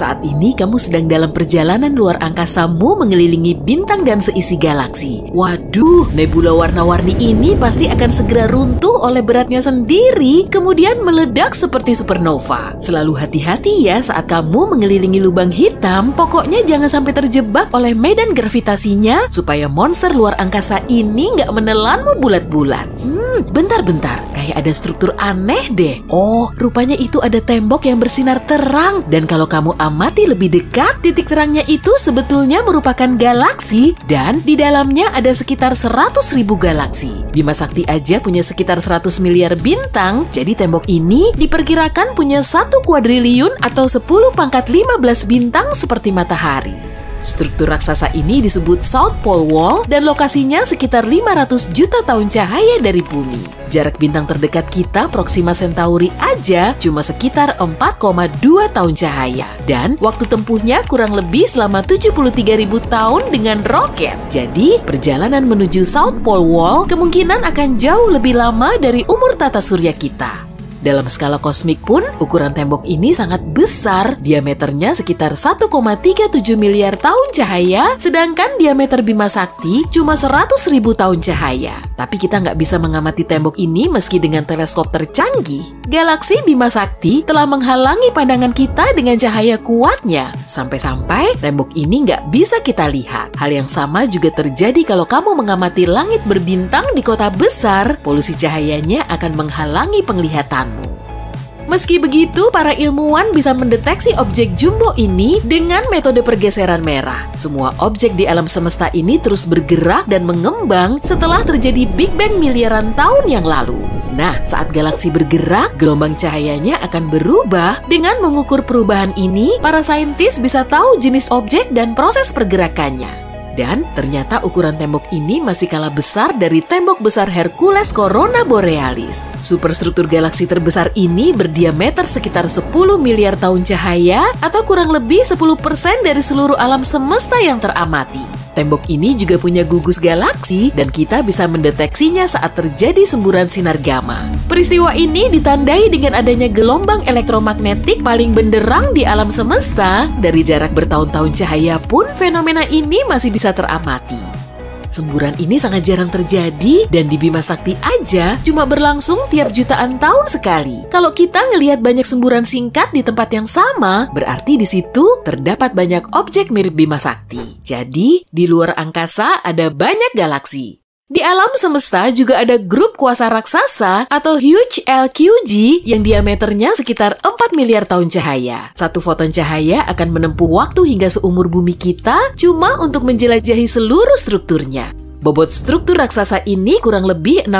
Saat ini kamu sedang dalam perjalanan luar angkasamu mengelilingi bintang dan seisi galaksi. Waduh, nebula warna-warni ini pasti akan segera runtuh oleh beratnya sendiri, kemudian meledak seperti supernova. Selalu hati-hati ya saat kamu mengelilingi lubang hitam, pokoknya jangan sampai terjebak oleh medan gravitasinya supaya monster luar angkasa ini nggak menelanmu bulat-bulat. Bentar-bentar, kayak ada struktur aneh deh. Oh, rupanya itu ada tembok yang bersinar terang, dan kalau kamu amati lebih dekat, titik terangnya itu sebetulnya merupakan galaksi dan di dalamnya ada sekitar 100.000 galaksi. Bima Sakti aja punya sekitar 100 miliar bintang, jadi tembok ini diperkirakan punya 1 kuadriliun atau 10⁻15 bintang seperti matahari. Struktur raksasa ini disebut South Pole Wall dan lokasinya sekitar 500 juta tahun cahaya dari bumi. Jarak bintang terdekat kita, Proxima Centauri aja cuma sekitar 4,2 tahun cahaya. Dan waktu tempuhnya kurang lebih selama 73.000 tahun dengan roket. Jadi, perjalanan menuju South Pole Wall kemungkinan akan jauh lebih lama dari umur tata surya kita. Dalam skala kosmik pun, ukuran tembok ini sangat besar, diameternya sekitar 1,37 miliar tahun cahaya, sedangkan diameter Bima Sakti cuma 100.000 tahun cahaya. Tapi kita nggak bisa mengamati tembok ini meski dengan teleskop tercanggih. Galaksi Bima Sakti telah menghalangi pandangan kita dengan cahaya kuatnya, sampai-sampai tembok ini nggak bisa kita lihat. Hal yang sama juga terjadi kalau kamu mengamati langit berbintang di kota besar, polusi cahayanya akan menghalangi penglihatan. Meski begitu, para ilmuwan bisa mendeteksi objek jumbo ini dengan metode pergeseran merah. Semua objek di alam semesta ini terus bergerak dan mengembang setelah terjadi Big Bang miliaran tahun yang lalu. Nah, saat galaksi bergerak, gelombang cahayanya akan berubah. Dengan mengukur perubahan ini, para saintis bisa tahu jenis objek dan proses pergerakannya. Dan ternyata ukuran tembok ini masih kalah besar dari tembok besar Hercules Corona Borealis. Superstruktur galaksi terbesar ini berdiameter sekitar 10 miliar tahun cahaya atau kurang lebih 10% dari seluruh alam semesta yang teramati. Tembok ini juga punya gugus galaksi dan kita bisa mendeteksinya saat terjadi semburan sinar gamma. Peristiwa ini ditandai dengan adanya gelombang elektromagnetik paling benderang di alam semesta. Dari jarak bertahun-tahun cahaya pun fenomena ini masih bisa teramati. Semburan ini sangat jarang terjadi dan di Bima Sakti aja cuma berlangsung tiap jutaan tahun sekali. Kalau kita ngelihat banyak semburan singkat di tempat yang sama, berarti di situ terdapat banyak objek mirip Bima Sakti. Jadi, di luar angkasa ada banyak galaksi. Di alam semesta juga ada grup kuasa raksasa atau Huge LQG yang diameternya sekitar 4 miliar tahun cahaya. Satu foton cahaya akan menempuh waktu hingga seumur bumi kita cuma untuk menjelajahi seluruh strukturnya. Bobot struktur raksasa ini kurang lebih 6,1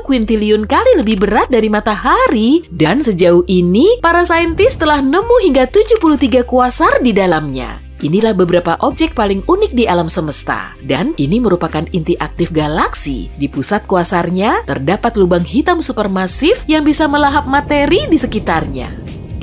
kuintiliun kali lebih berat dari matahari dan sejauh ini para saintis telah nemu hingga 73 kuasar di dalamnya. Inilah beberapa objek paling unik di alam semesta. Dan ini merupakan inti aktif galaksi. Di pusat kuasarnya terdapat lubang hitam supermasif yang bisa melahap materi di sekitarnya.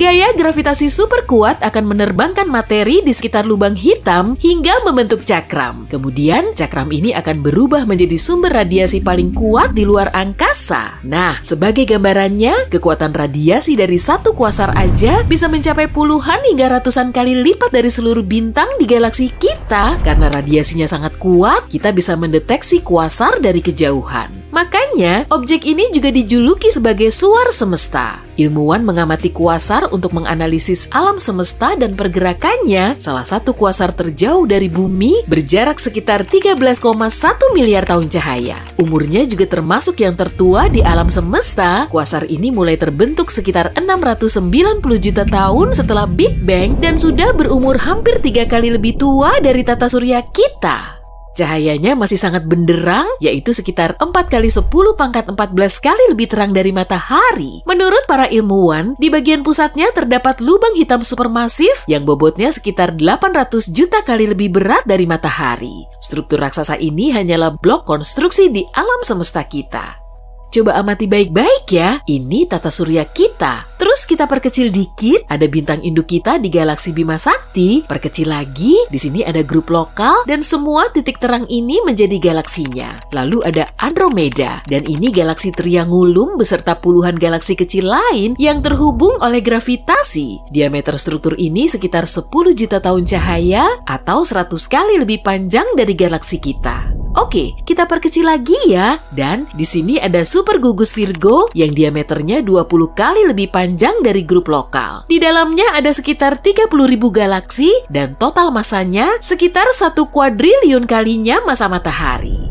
Gaya gravitasi super kuat akan menerbangkan materi di sekitar lubang hitam hingga membentuk cakram. Kemudian, cakram ini akan berubah menjadi sumber radiasi paling kuat di luar angkasa. Nah, sebagai gambarannya, kekuatan radiasi dari satu kuasar aja bisa mencapai puluhan hingga ratusan kali lipat dari seluruh bintang di galaksi kita. Karena radiasinya sangat kuat, kita bisa mendeteksi kuasar dari kejauhan. Makanya, objek ini juga dijuluki sebagai suar semesta. Ilmuwan mengamati kuasar untuk menganalisis alam semesta dan pergerakannya. Salah satu kuasar terjauh dari bumi berjarak sekitar 13,1 miliar tahun cahaya. Umurnya juga termasuk yang tertua di alam semesta. Kuasar ini mulai terbentuk sekitar 690 juta tahun setelah Big Bang dan sudah berumur hampir 3 kali lebih tua dari tata surya kita. Cahayanya masih sangat benderang, yaitu sekitar 4 kali 10 pangkat 14 kali lebih terang dari matahari. Menurut para ilmuwan, di bagian pusatnya terdapat lubang hitam supermasif yang bobotnya sekitar 800 juta kali lebih berat dari matahari. Struktur raksasa ini hanyalah blok konstruksi di alam semesta kita. Coba amati baik-baik ya, ini tata surya kita. Terus kita perkecil dikit, ada bintang induk kita di galaksi Bima Sakti. Perkecil lagi, di sini ada grup lokal dan semua titik terang ini menjadi galaksinya. Lalu ada Andromeda, dan ini galaksi Triangulum beserta puluhan galaksi kecil lain yang terhubung oleh gravitasi. Diameter struktur ini sekitar 10 juta tahun cahaya atau 100 kali lebih panjang dari galaksi kita. Oke, kita perkecil lagi ya. Dan di sini ada super gugus Virgo yang diameternya 20 kali lebih panjang dari grup lokal. Di dalamnya ada sekitar 30.000 galaksi dan total masanya sekitar 1 kuadriliun kalinya masa matahari.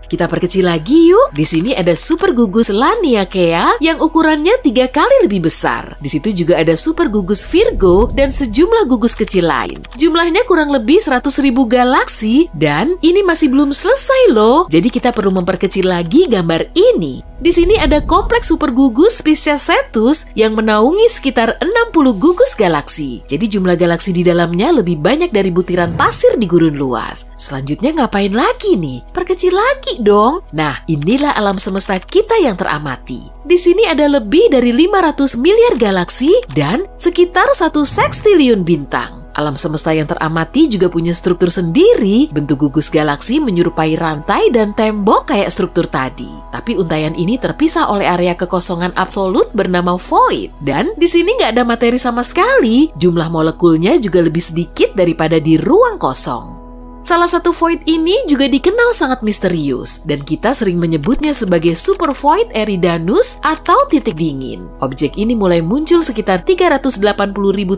Kita perkecil lagi yuk. Di sini ada super gugus Laniakea yang ukurannya 3 kali lebih besar. Di situ juga ada super gugus Virgo dan sejumlah gugus kecil lain. Jumlahnya kurang lebih 100.000 galaksi dan ini masih belum selesai loh. Jadi kita perlu memperkecil lagi gambar ini. Di sini ada kompleks super gugus Pisces Cetus yang menaungi sekitar 60 gugus galaksi. Jadi jumlah galaksi di dalamnya lebih banyak dari butiran pasir di gurun luas. Selanjutnya ngapain lagi nih? Perkecil lagi dong. Nah, inilah alam semesta kita yang teramati. Di sini ada lebih dari 500 miliar galaksi dan sekitar 1 sekstiliun bintang. Alam semesta yang teramati juga punya struktur sendiri. Bentuk gugus galaksi menyerupai rantai dan tembok kayak struktur tadi. Tapi untaian ini terpisah oleh area kekosongan absolut bernama void. Dan di sini nggak ada materi sama sekali. Jumlah molekulnya juga lebih sedikit daripada di ruang kosong. Salah satu void ini juga dikenal sangat misterius dan kita sering menyebutnya sebagai super void Eridanus atau titik dingin. Objek ini mulai muncul sekitar 380.000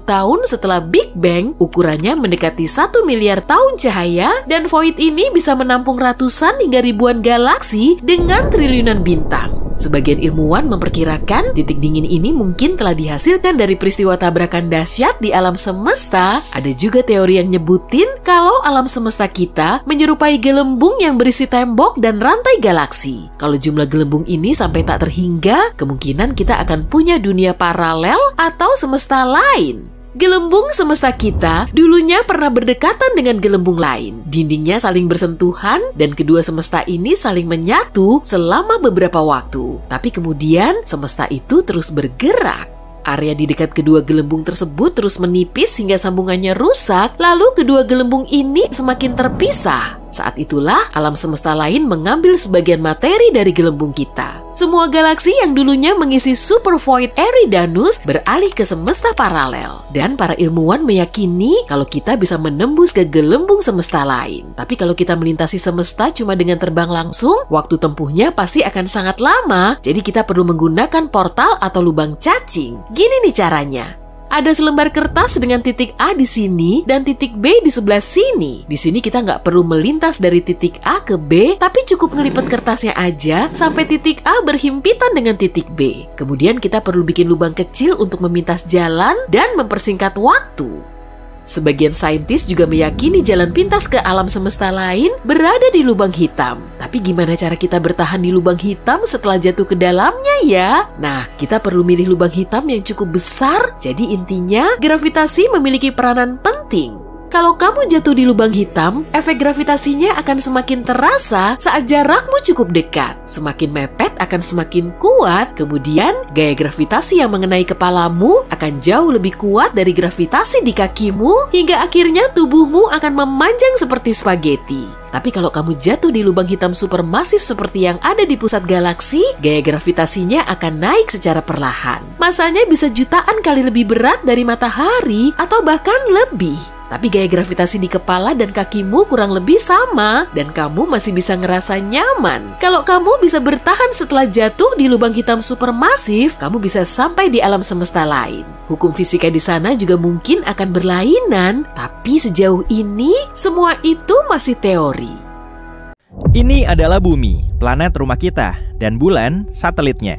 tahun setelah Big Bang, ukurannya mendekati 1 miliar tahun cahaya dan void ini bisa menampung ratusan hingga ribuan galaksi dengan triliunan bintang. Sebagian ilmuwan memperkirakan titik dingin ini mungkin telah dihasilkan dari peristiwa tabrakan dahsyat di alam semesta. Ada juga teori yang nyebutin kalau alam semesta kita menyerupai gelembung yang berisi tembok dan rantai galaksi. Kalau jumlah gelembung ini sampai tak terhingga, kemungkinan kita akan punya dunia paralel atau semesta lain. Gelembung semesta kita dulunya pernah berdekatan dengan gelembung lain. Dindingnya saling bersentuhan dan kedua semesta ini saling menyatu selama beberapa waktu. Tapi kemudian semesta itu terus bergerak. Area di dekat kedua gelembung tersebut terus menipis hingga sambungannya rusak, lalu kedua gelembung ini semakin terpisah. Saat itulah alam semesta lain mengambil sebagian materi dari gelembung kita. Semua galaksi yang dulunya mengisi super void Eridanus beralih ke semesta paralel. Dan para ilmuwan meyakini kalau kita bisa menembus ke gelembung semesta lain. Tapi kalau kita melintasi semesta cuma dengan terbang langsung, waktu tempuhnya pasti akan sangat lama. Jadi kita perlu menggunakan portal atau lubang cacing. Gini nih caranya. Ada selembar kertas dengan titik A di sini dan titik B di sebelah sini. Di sini kita nggak perlu melintas dari titik A ke B, tapi cukup ngelipat kertasnya aja sampai titik A berhimpitan dengan titik B. Kemudian kita perlu bikin lubang kecil untuk memintas jalan dan mempersingkat waktu. Sebagian saintis juga meyakini jalan pintas ke alam semesta lain berada di lubang hitam. Tapi gimana cara kita bertahan di lubang hitam setelah jatuh ke dalamnya ya? Nah, kita perlu milih lubang hitam yang cukup besar. Jadi intinya, gravitasi memiliki peranan penting. Kalau kamu jatuh di lubang hitam, efek gravitasinya akan semakin terasa saat jarakmu cukup dekat. Semakin mepet akan semakin kuat, kemudian gaya gravitasi yang mengenai kepalamu akan jauh lebih kuat dari gravitasi di kakimu, hingga akhirnya tubuhmu akan memanjang seperti spaghetti. Tapi kalau kamu jatuh di lubang hitam supermasif seperti yang ada di pusat galaksi, gaya gravitasinya akan naik secara perlahan. Masanya bisa jutaan kali lebih berat dari matahari atau bahkan lebih. Tapi gaya gravitasi di kepala dan kakimu kurang lebih sama dan kamu masih bisa ngerasa nyaman. Kalau kamu bisa bertahan setelah jatuh di lubang hitam supermasif, kamu bisa sampai di alam semesta lain. Hukum fisika di sana juga mungkin akan berlainan, tapi sejauh ini semua itu masih teori. Ini adalah bumi, planet rumah kita, dan bulan, satelitnya.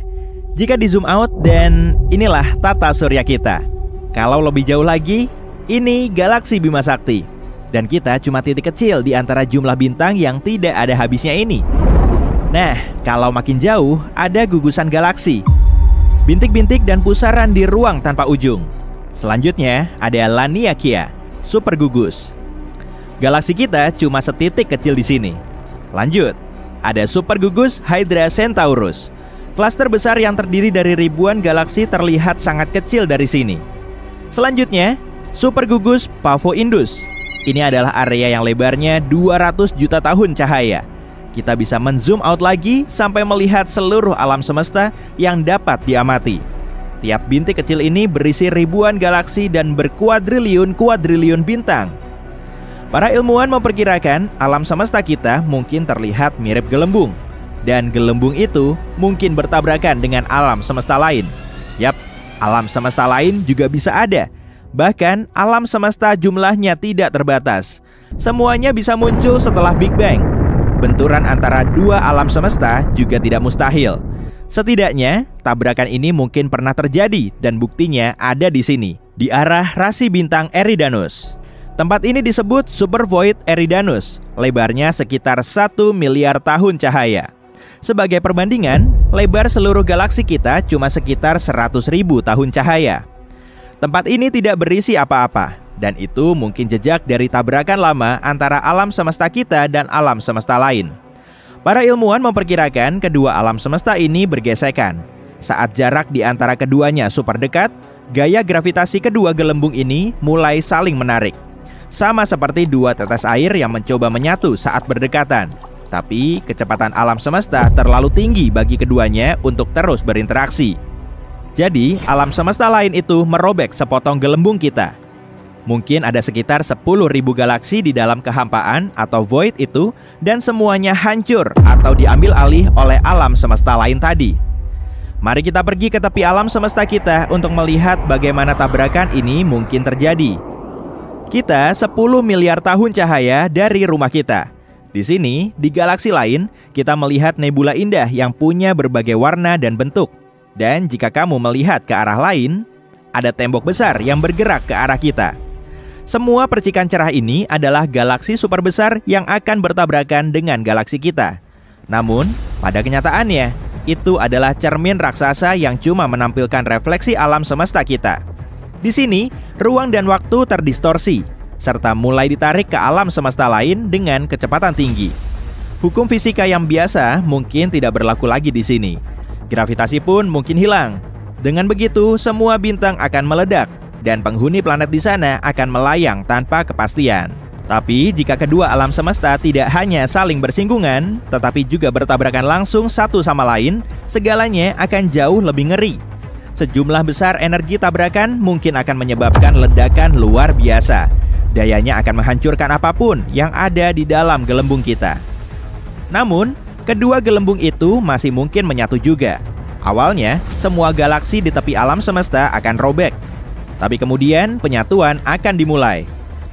Jika di zoom out, dan inilah tata surya kita. Kalau lebih jauh lagi, ini galaksi Bima Sakti. Dan kita cuma titik kecil di antara jumlah bintang yang tidak ada habisnya ini. Nah, kalau makin jauh, ada gugusan galaksi. Bintik-bintik dan pusaran di ruang tanpa ujung. Selanjutnya, ada Laniakea, super gugus. Galaksi kita cuma setitik kecil di sini. Lanjut, ada supergugus Hydra Centaurus. Klaster besar yang terdiri dari ribuan galaksi terlihat sangat kecil dari sini. Selanjutnya, supergugus Pavo Indus. Ini adalah area yang lebarnya 200 juta tahun cahaya. Kita bisa men-zoom out lagi sampai melihat seluruh alam semesta yang dapat diamati. Tiap bintik kecil ini berisi ribuan galaksi dan berkuadriliun-kuadriliun bintang. Para ilmuwan memperkirakan alam semesta kita mungkin terlihat mirip gelembung. Dan gelembung itu mungkin bertabrakan dengan alam semesta lain. Yap, alam semesta lain juga bisa ada. Bahkan alam semesta jumlahnya tidak terbatas. Semuanya bisa muncul setelah Big Bang. Benturan antara dua alam semesta juga tidak mustahil. Setidaknya, tabrakan ini mungkin pernah terjadi dan buktinya ada di sini, di arah rasi bintang Eridanus. Tempat ini disebut Super Void Eridanus, lebarnya sekitar 1 miliar tahun cahaya. Sebagai perbandingan, lebar seluruh galaksi kita cuma sekitar 100.000 tahun cahaya. Tempat ini tidak berisi apa-apa, dan itu mungkin jejak dari tabrakan lama antara alam semesta kita dan alam semesta lain. Para ilmuwan memperkirakan kedua alam semesta ini bergesekan. Saat jarak di antara keduanya super dekat, gaya gravitasi kedua gelembung ini mulai saling menarik. Sama seperti dua tetes air yang mencoba menyatu saat berdekatan. Tapi kecepatan alam semesta terlalu tinggi bagi keduanya untuk terus berinteraksi. Jadi, alam semesta lain itu merobek sepotong gelembung kita. Mungkin ada sekitar 10.000 galaksi di dalam kehampaan atau void itu, dan semuanya hancur atau diambil alih oleh alam semesta lain tadi. Mari kita pergi ke tepi alam semesta kita untuk melihat bagaimana tabrakan ini mungkin terjadi. Kita 10 miliar tahun cahaya dari rumah kita. Di sini, di galaksi lain, kita melihat nebula indah yang punya berbagai warna dan bentuk. Dan jika kamu melihat ke arah lain, ada tembok besar yang bergerak ke arah kita. Semua percikan cerah ini adalah galaksi super besar yang akan bertabrakan dengan galaksi kita. Namun, pada kenyataannya, itu adalah cermin raksasa yang cuma menampilkan refleksi alam semesta kita. Di sini, ruang dan waktu terdistorsi, serta mulai ditarik ke alam semesta lain dengan kecepatan tinggi. Hukum fisika yang biasa mungkin tidak berlaku lagi di sini. Gravitasi pun mungkin hilang. Dengan begitu, semua bintang akan meledak dan penghuni planet di sana akan melayang tanpa kepastian. Tapi jika kedua alam semesta tidak hanya saling bersinggungan, tetapi juga bertabrakan langsung satu sama lain, segalanya akan jauh lebih ngeri. Sejumlah besar energi tabrakan mungkin akan menyebabkan ledakan luar biasa. Dayanya akan menghancurkan apapun yang ada di dalam gelembung kita. Namun, kedua gelembung itu masih mungkin menyatu juga. Awalnya, semua galaksi di tepi alam semesta akan robek. Tapi kemudian penyatuan akan dimulai.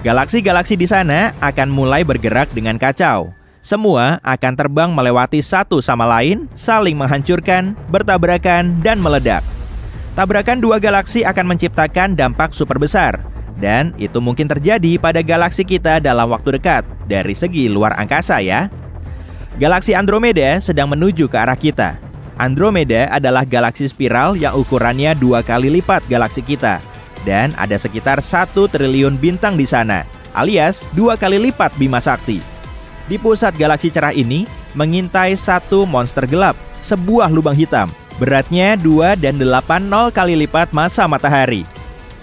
Galaksi-galaksi di sana akan mulai bergerak dengan kacau. Semua akan terbang melewati satu sama lain, saling menghancurkan, bertabrakan, dan meledak. Tabrakan dua galaksi akan menciptakan dampak super besar. Dan itu mungkin terjadi pada galaksi kita dalam waktu dekat, dari segi luar angkasa ya. Galaksi Andromeda sedang menuju ke arah kita. Andromeda adalah galaksi spiral yang ukurannya 2 kali lipat galaksi kita. Dan ada sekitar 1 triliun bintang di sana, alias 2 kali lipat Bima Sakti. Di pusat galaksi cerah ini, mengintai satu monster gelap, sebuah lubang hitam. Beratnya 2 dan 80 kali lipat massa matahari.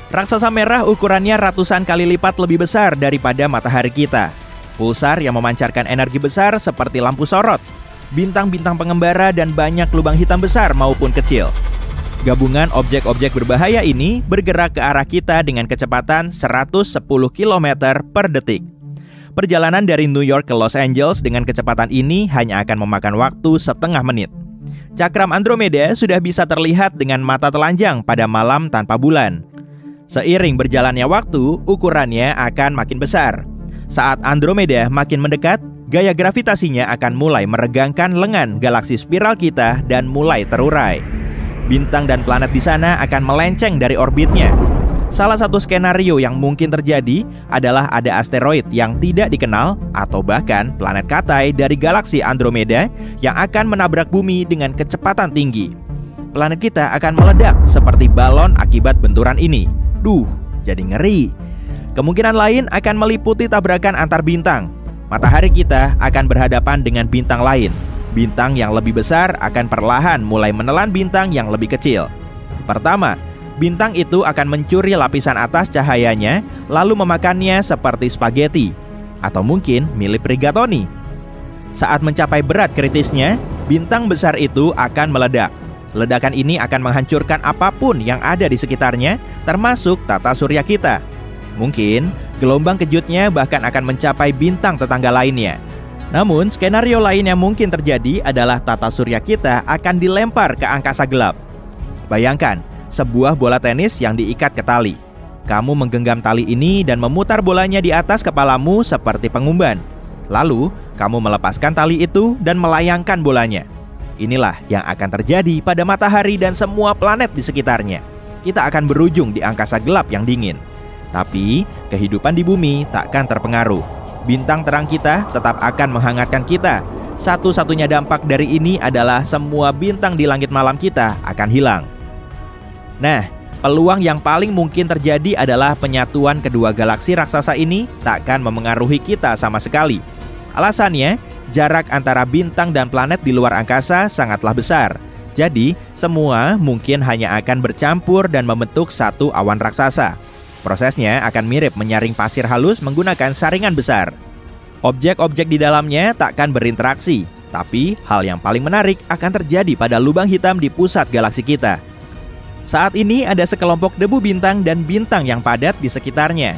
Raksasa merah ukurannya ratusan kali lipat lebih besar daripada matahari kita. Pulsar yang memancarkan energi besar seperti lampu sorot, bintang-bintang pengembara, dan banyak lubang hitam besar maupun kecil. Gabungan objek-objek berbahaya ini bergerak ke arah kita dengan kecepatan 110 km per detik. Perjalanan dari New York ke Los Angeles dengan kecepatan ini hanya akan memakan waktu setengah menit. Cakram Andromeda sudah bisa terlihat dengan mata telanjang pada malam tanpa bulan. Seiring berjalannya waktu, ukurannya akan makin besar. Saat Andromeda makin mendekat, gaya gravitasinya akan mulai meregangkan lengan galaksi spiral kita dan mulai terurai. Bintang dan planet di sana akan melenceng dari orbitnya. Salah satu skenario yang mungkin terjadi adalah ada asteroid yang tidak dikenal atau bahkan planet katai dari galaksi Andromeda yang akan menabrak bumi dengan kecepatan tinggi. Planet kita akan meledak seperti balon akibat benturan ini. Duh, jadi ngeri. Kemungkinan lain akan meliputi tabrakan antar bintang. matahari kita akan berhadapan dengan bintang lain. Bintang yang lebih besar akan perlahan mulai menelan bintang yang lebih kecil. Pertama, bintang itu akan mencuri lapisan atas cahayanya, lalu memakannya seperti spaghetti, atau mungkin mirip rigatoni. Saat mencapai berat kritisnya, bintang besar itu akan meledak. Ledakan ini akan menghancurkan apapun yang ada di sekitarnya, termasuk tata surya kita. Mungkin gelombang kejutnya bahkan akan mencapai bintang tetangga lainnya. Namun, skenario lain yang mungkin terjadi adalah tata surya kita akan dilempar ke angkasa gelap. Bayangkan, sebuah bola tenis yang diikat ke tali. Kamu menggenggam tali ini dan memutar bolanya di atas kepalamu seperti pengumban. Lalu, kamu melepaskan tali itu dan melayangkan bolanya. Inilah yang akan terjadi pada matahari dan semua planet di sekitarnya. Kita akan berujung di angkasa gelap yang dingin. Tapi, kehidupan di bumi takkan terpengaruh. Bintang terang kita tetap akan menghangatkan kita. Satu-satunya dampak dari ini adalah semua bintang di langit malam kita akan hilang. Nah, peluang yang paling mungkin terjadi adalah penyatuan kedua galaksi raksasa ini takkan memengaruhi kita sama sekali. Alasannya, jarak antara bintang dan planet di luar angkasa sangatlah besar. Jadi, semua mungkin hanya akan bercampur dan membentuk satu awan raksasa. Prosesnya akan mirip menyaring pasir halus menggunakan saringan besar. Objek-objek di dalamnya takkan berinteraksi, tapi hal yang paling menarik akan terjadi pada lubang hitam di pusat galaksi kita. Saat ini ada sekelompok debu bintang dan bintang yang padat di sekitarnya.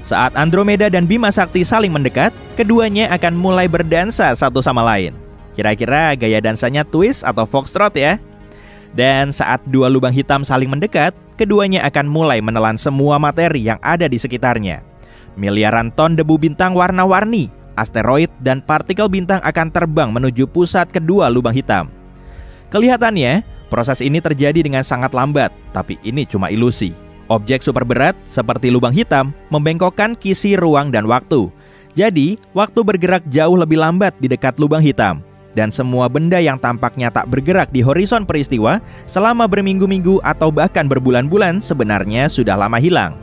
Saat Andromeda dan Bima Sakti saling mendekat, keduanya akan mulai berdansa satu sama lain. Kira-kira gaya dansanya twist atau foxtrot ya? Dan saat dua lubang hitam saling mendekat, keduanya akan mulai menelan semua materi yang ada di sekitarnya. Miliaran ton debu bintang warna-warni, asteroid, dan partikel bintang akan terbang menuju pusat kedua lubang hitam. Kelihatannya, proses ini terjadi dengan sangat lambat, tapi ini cuma ilusi. Objek super berat seperti lubang hitam membengkokkan kisi ruang dan waktu. Jadi, waktu bergerak jauh lebih lambat di dekat lubang hitam. Dan semua benda yang tampaknya tak bergerak di horizon peristiwa selama berminggu-minggu atau bahkan berbulan-bulan sebenarnya sudah lama hilang.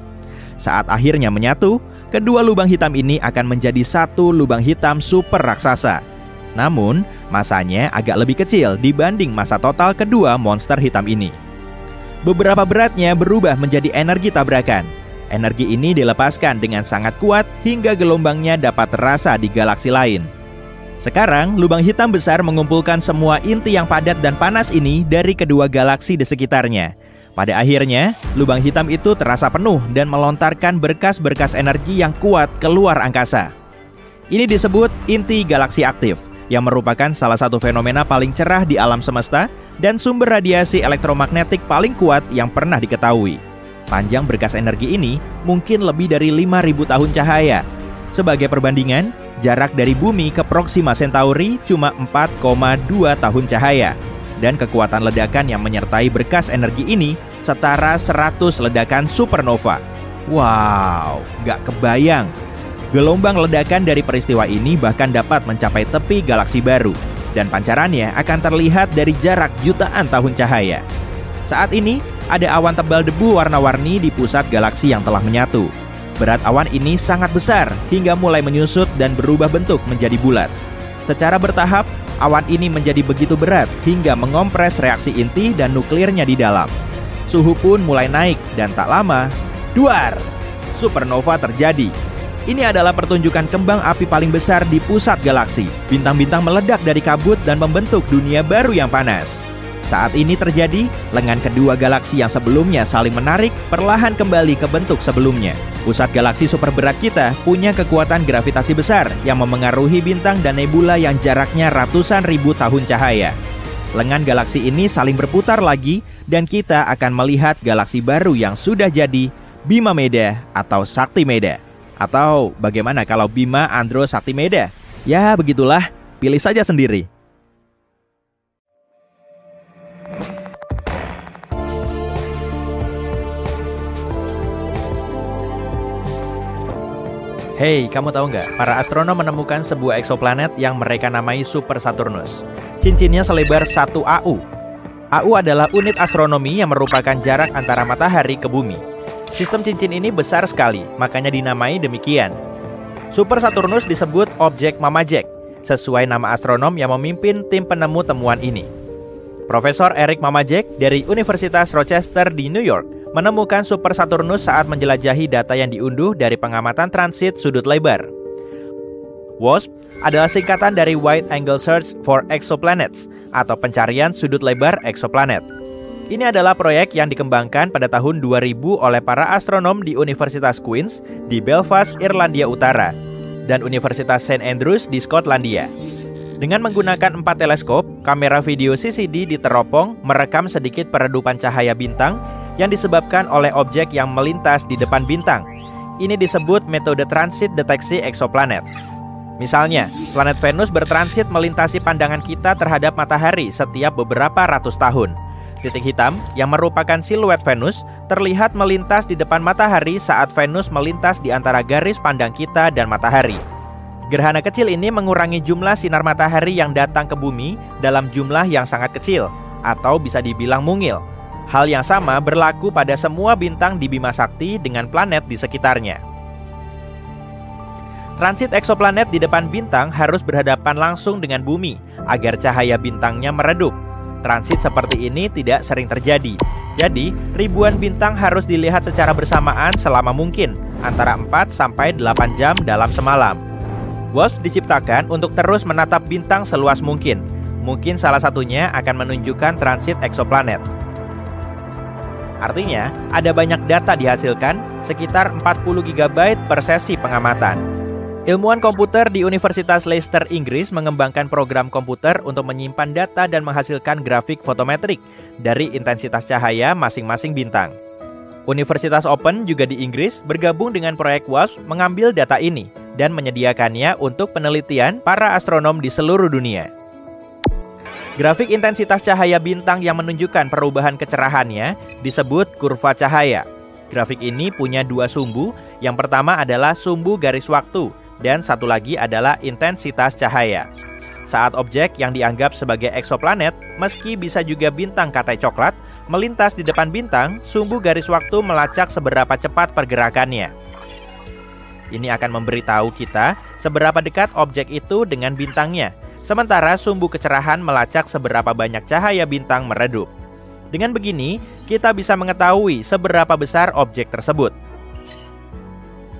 Saat akhirnya menyatu, kedua lubang hitam ini akan menjadi satu lubang hitam super raksasa. Namun, masanya agak lebih kecil dibanding masa total kedua monster hitam ini. Beberapa beratnya berubah menjadi energi tabrakan. Energi ini dilepaskan dengan sangat kuat hingga gelombangnya dapat terasa di galaksi lain. Sekarang, lubang hitam besar mengumpulkan semua inti yang padat dan panas ini dari kedua galaksi di sekitarnya. Pada akhirnya, lubang hitam itu terasa penuh dan melontarkan berkas-berkas energi yang kuat keluar angkasa. Ini disebut inti galaksi aktif, yang merupakan salah satu fenomena paling cerah di alam semesta dan sumber radiasi elektromagnetik paling kuat yang pernah diketahui. Panjang berkas energi ini mungkin lebih dari 5.000 tahun cahaya. Sebagai perbandingan, jarak dari bumi ke Proxima Centauri cuma 4,2 tahun cahaya. Dan kekuatan ledakan yang menyertai berkas energi ini setara 100 ledakan supernova. Wow, gak kebayang. Gelombang ledakan dari peristiwa ini bahkan dapat mencapai tepi galaksi baru. Dan pancarannya akan terlihat dari jarak jutaan tahun cahaya. Saat ini, ada awan tebal debu warna-warni di pusat galaksi yang telah menyatu. Berat awan ini sangat besar hingga mulai menyusut dan berubah bentuk menjadi bulat. Secara bertahap, awan ini menjadi begitu berat hingga mengompres reaksi inti dan nuklirnya di dalam. Suhu pun mulai naik dan tak lama, duar! Supernova terjadi. Ini adalah pertunjukan kembang api paling besar di pusat galaksi. Bintang-bintang meledak dari kabut dan membentuk dunia baru yang panas. Saat ini terjadi, lengan kedua galaksi yang sebelumnya saling menarik perlahan kembali ke bentuk sebelumnya. Pusat galaksi super berat kita punya kekuatan gravitasi besar yang memengaruhi bintang dan nebula yang jaraknya ratusan ribu tahun cahaya. Lengan galaksi ini saling berputar lagi dan kita akan melihat galaksi baru yang sudah jadi, Bima Meda atau Sakti Meda. Atau bagaimana kalau Bima Andro Sakti Meda? Ya begitulah, pilih saja sendiri. Hey, kamu tahu nggak? Para astronom menemukan sebuah eksoplanet yang mereka namai Super Saturnus. Cincinnya selebar 1 AU. AU adalah unit astronomi yang merupakan jarak antara matahari ke bumi. Sistem cincin ini besar sekali, makanya dinamai demikian. Super Saturnus disebut objek Mama Jack, sesuai nama astronom yang memimpin tim penemu temuan ini. Profesor Eric Mama Jack dari Universitas Rochester di New York menemukan Super Saturnus saat menjelajahi data yang diunduh dari pengamatan transit sudut lebar. WASP adalah singkatan dari Wide Angle Search for Exoplanets atau pencarian sudut lebar eksoplanet. Ini adalah proyek yang dikembangkan pada tahun 2000 oleh para astronom di Universitas Queen's di Belfast, Irlandia Utara, dan Universitas St. Andrews di Skotlandia. Dengan menggunakan 4 teleskop, kamera video CCD di teropong merekam sedikit peredupan cahaya bintang yang disebabkan oleh objek yang melintas di depan bintang. Ini disebut metode transit deteksi eksoplanet. Misalnya, planet Venus bertransit melintasi pandangan kita terhadap matahari setiap beberapa ratus tahun. Titik hitam yang merupakan siluet Venus terlihat melintas di depan matahari saat Venus melintas di antara garis pandang kita dan matahari. Gerhana kecil ini mengurangi jumlah sinar matahari yang datang ke bumi dalam jumlah yang sangat kecil, atau bisa dibilang mungil. Hal yang sama berlaku pada semua bintang di Bima Sakti dengan planet di sekitarnya. Transit eksoplanet di depan bintang harus berhadapan langsung dengan bumi agar cahaya bintangnya meredup. Transit seperti ini tidak sering terjadi. Jadi, ribuan bintang harus dilihat secara bersamaan selama mungkin, antara 4-8 jam dalam semalam. WASP diciptakan untuk terus menatap bintang seluas mungkin. Mungkin salah satunya akan menunjukkan transit eksoplanet. Artinya, ada banyak data dihasilkan, sekitar 40 GB per sesi pengamatan. Ilmuwan komputer di Universitas Leicester, Inggris mengembangkan program komputer untuk menyimpan data dan menghasilkan grafik fotometrik dari intensitas cahaya masing-masing bintang. Universitas Open juga di Inggris bergabung dengan proyek WASP mengambil data ini dan menyediakannya untuk penelitian para astronom di seluruh dunia. Grafik intensitas cahaya bintang yang menunjukkan perubahan kecerahannya disebut kurva cahaya. Grafik ini punya 2 sumbu, yang pertama adalah sumbu garis waktu, dan satu lagi adalah intensitas cahaya. Saat objek yang dianggap sebagai eksoplanet, meski bisa juga bintang katai coklat, melintas di depan bintang, sumbu garis waktu melacak seberapa cepat pergerakannya. Ini akan memberitahu kita seberapa dekat objek itu dengan bintangnya, sementara sumbu kecerahan melacak seberapa banyak cahaya bintang meredup. Dengan begini, kita bisa mengetahui seberapa besar objek tersebut.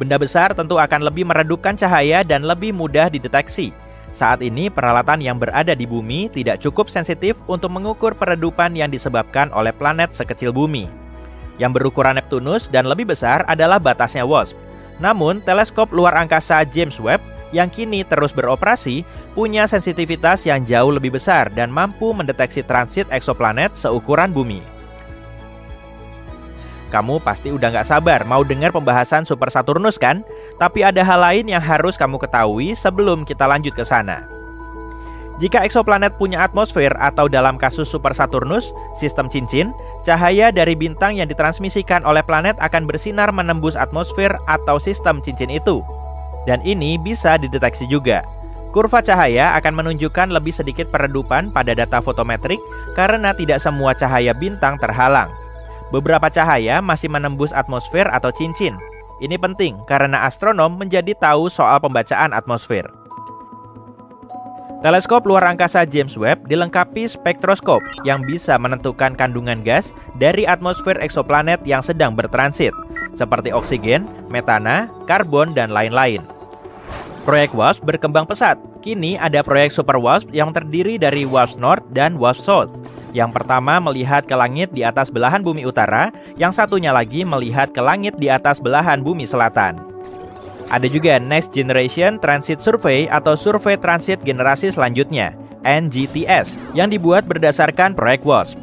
Benda besar tentu akan lebih meredupkan cahaya dan lebih mudah dideteksi. Saat ini, peralatan yang berada di bumi tidak cukup sensitif untuk mengukur peredupan yang disebabkan oleh planet sekecil bumi. Yang berukuran Neptunus dan lebih besar adalah batasnya WASP. Namun, teleskop luar angkasa James Webb yang kini terus beroperasi punya sensitivitas yang jauh lebih besar dan mampu mendeteksi transit eksoplanet seukuran bumi. Kamu pasti udah gak sabar mau dengar pembahasan Super Saturnus kan? Tapi ada hal lain yang harus kamu ketahui sebelum kita lanjut ke sana. Jika eksoplanet punya atmosfer atau dalam kasus Super Saturnus, sistem cincin, cahaya dari bintang yang ditransmisikan oleh planet akan bersinar menembus atmosfer atau sistem cincin itu. Dan ini bisa dideteksi juga. Kurva cahaya akan menunjukkan lebih sedikit peredupan pada data fotometrik karena tidak semua cahaya bintang terhalang. Beberapa cahaya masih menembus atmosfer atau cincin. Ini penting karena astronom menjadi tahu soal pembacaan atmosfer. Teleskop luar angkasa James Webb dilengkapi spektroskop yang bisa menentukan kandungan gas dari atmosfer eksoplanet yang sedang bertransit, seperti oksigen, metana, karbon, dan lain-lain. Proyek WASP berkembang pesat. Kini ada proyek Super WASP yang terdiri dari WASP North dan WASP South. Yang pertama melihat ke langit di atas belahan bumi utara, yang satunya lagi melihat ke langit di atas belahan bumi selatan. Ada juga Next Generation Transit Survey atau Survei Transit Generasi Selanjutnya, NGTS, yang dibuat berdasarkan proyek WASP.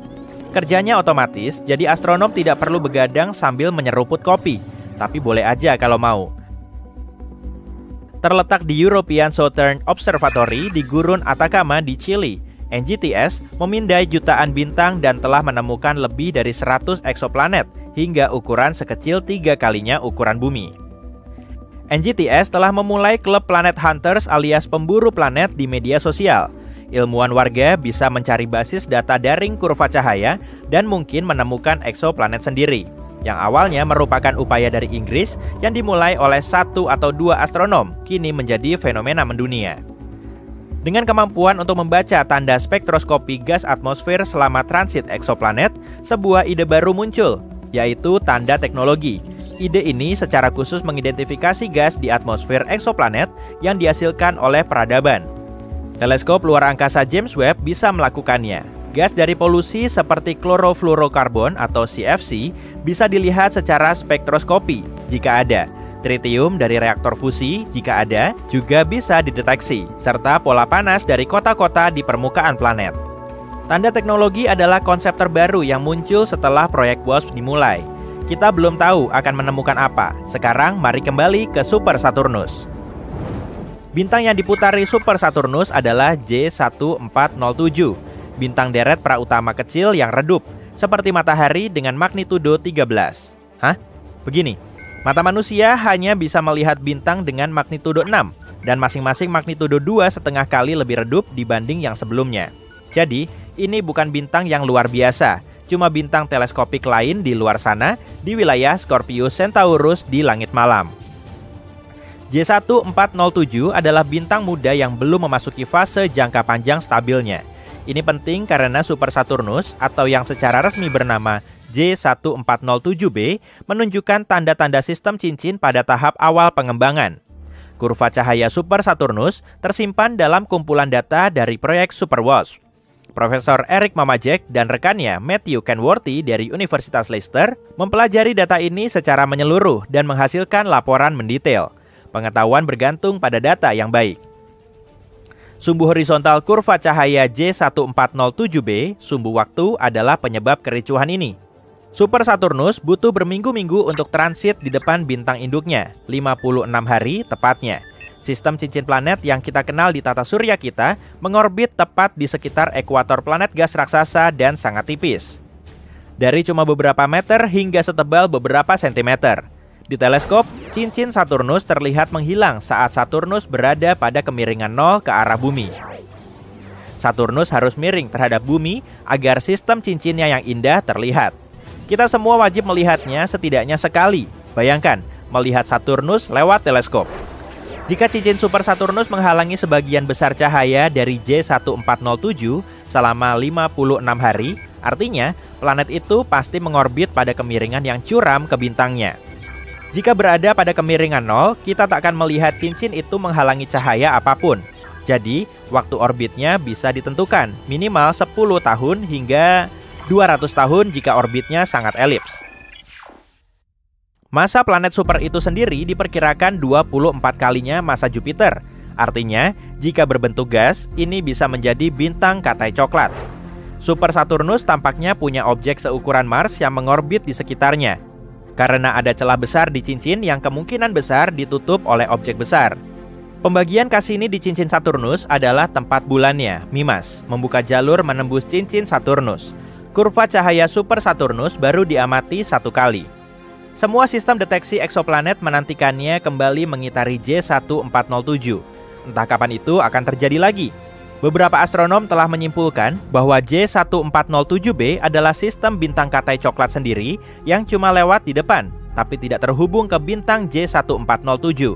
Kerjanya otomatis, jadi astronom tidak perlu begadang sambil menyeruput kopi, tapi boleh aja kalau mau. Terletak di European Southern Observatory di Gurun Atacama di Chili, NGTS memindai jutaan bintang dan telah menemukan lebih dari 100 eksoplanet hingga ukuran sekecil 3 kalinya ukuran bumi. NGTS telah memulai klub Planet Hunters alias pemburu planet di media sosial. Ilmuwan warga bisa mencari basis data daring kurva cahaya dan mungkin menemukan eksoplanet sendiri. yang awalnya merupakan upaya dari Inggris yang dimulai oleh 1 atau 2 astronom, kini menjadi fenomena mendunia. Dengan kemampuan untuk membaca tanda spektroskopi gas atmosfer selama transit eksoplanet, sebuah ide baru muncul, yaitu tanda teknologi. Ide ini secara khusus mengidentifikasi gas di atmosfer eksoplanet yang dihasilkan oleh peradaban. Teleskop luar angkasa James Webb bisa melakukannya. Gas dari polusi seperti klorofluorokarbon atau CFC bisa dilihat secara spektroskopi jika ada. Tritium dari reaktor fusi, jika ada, juga bisa dideteksi, serta pola panas dari kota-kota di permukaan planet. Tanda teknologi adalah konsep terbaru yang muncul setelah proyek WASP dimulai. Kita belum tahu akan menemukan apa. Sekarang mari kembali ke Super Saturnus. Bintang yang diputari Super Saturnus adalah J1407, bintang deret prautama kecil yang redup, seperti matahari dengan magnitudo 13. Hah? Begini. Mata manusia hanya bisa melihat bintang dengan magnitudo 6 dan masing-masing magnitudo 2,5 kali lebih redup dibanding yang sebelumnya. Jadi, ini bukan bintang yang luar biasa, cuma bintang teleskopik lain di luar sana di wilayah Scorpius Centaurus di langit malam. J1407 adalah bintang muda yang belum memasuki fase jangka panjang stabilnya. Ini penting karena Super Saturnus atau yang secara resmi bernama J1407b menunjukkan tanda-tanda sistem cincin pada tahap awal pengembangan. Kurva cahaya Super Saturnus tersimpan dalam kumpulan data dari proyek Super WASP. Profesor Eric Mamajek dan rekannya Matthew Kenworthy dari Universitas Leicester mempelajari data ini secara menyeluruh dan menghasilkan laporan mendetail. Pengetahuan bergantung pada data yang baik. Sumbu horizontal kurva cahaya J1407b, sumbu waktu, adalah penyebab kericuhan ini. Super Saturnus butuh berminggu-minggu untuk transit di depan bintang induknya, 56 hari tepatnya. Sistem cincin planet yang kita kenal di tata surya kita mengorbit tepat di sekitar ekuator planet gas raksasa dan sangat tipis. Dari cuma beberapa meter hingga setebal beberapa sentimeter. Di teleskop, cincin Saturnus terlihat menghilang saat Saturnus berada pada kemiringan 0 ke arah bumi. Saturnus harus miring terhadap bumi agar sistem cincinnya yang indah terlihat. Kita semua wajib melihatnya setidaknya sekali. Bayangkan, melihat Saturnus lewat teleskop. Jika cincin Super Saturnus menghalangi sebagian besar cahaya dari J1407 selama 56 hari, artinya planet itu pasti mengorbit pada kemiringan yang curam ke bintangnya. Jika berada pada kemiringan 0, kita tak akan melihat cincin itu menghalangi cahaya apapun. Jadi, waktu orbitnya bisa ditentukan, minimal 10 tahun hingga 200 tahun jika orbitnya sangat elips. Masa planet super itu sendiri diperkirakan 24 kalinya masa Jupiter. Artinya, jika berbentuk gas, ini bisa menjadi bintang katai coklat. Super Saturnus tampaknya punya objek seukuran Mars yang mengorbit di sekitarnya. Karena ada celah besar di cincin yang kemungkinan besar ditutup oleh objek besar. Pembagian Cassini di cincin Saturnus adalah tempat bulannya, Mimas, membuka jalur menembus cincin Saturnus. Kurva cahaya Super Saturnus baru diamati 1 kali. Semua sistem deteksi eksoplanet menantikannya kembali mengitari J1407. Entah kapan itu akan terjadi lagi. Beberapa astronom telah menyimpulkan bahwa J1407b adalah sistem bintang katai coklat sendiri yang cuma lewat di depan, tapi tidak terhubung ke bintang J1407.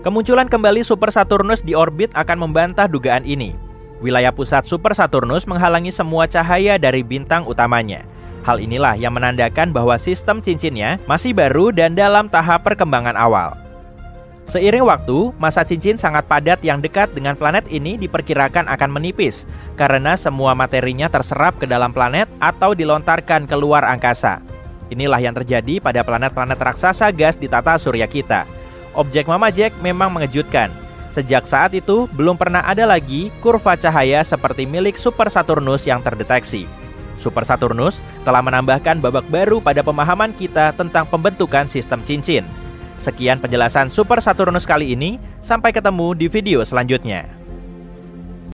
Kemunculan kembali Super Saturnus di orbit akan membantah dugaan ini. Wilayah pusat Super Saturnus menghalangi semua cahaya dari bintang utamanya. Hal inilah yang menandakan bahwa sistem cincinnya masih baru dan dalam tahap perkembangan awal. Seiring waktu, massa cincin sangat padat yang dekat dengan planet ini diperkirakan akan menipis karena semua materinya terserap ke dalam planet atau dilontarkan keluar angkasa. Inilah yang terjadi pada planet-planet raksasa gas di tata surya kita. Objek Mamajek memang mengejutkan. Sejak saat itu, belum pernah ada lagi kurva cahaya seperti milik Super Saturnus yang terdeteksi. Super Saturnus telah menambahkan babak baru pada pemahaman kita tentang pembentukan sistem cincin. Sekian penjelasan Super Saturnus kali ini, sampai ketemu di video selanjutnya.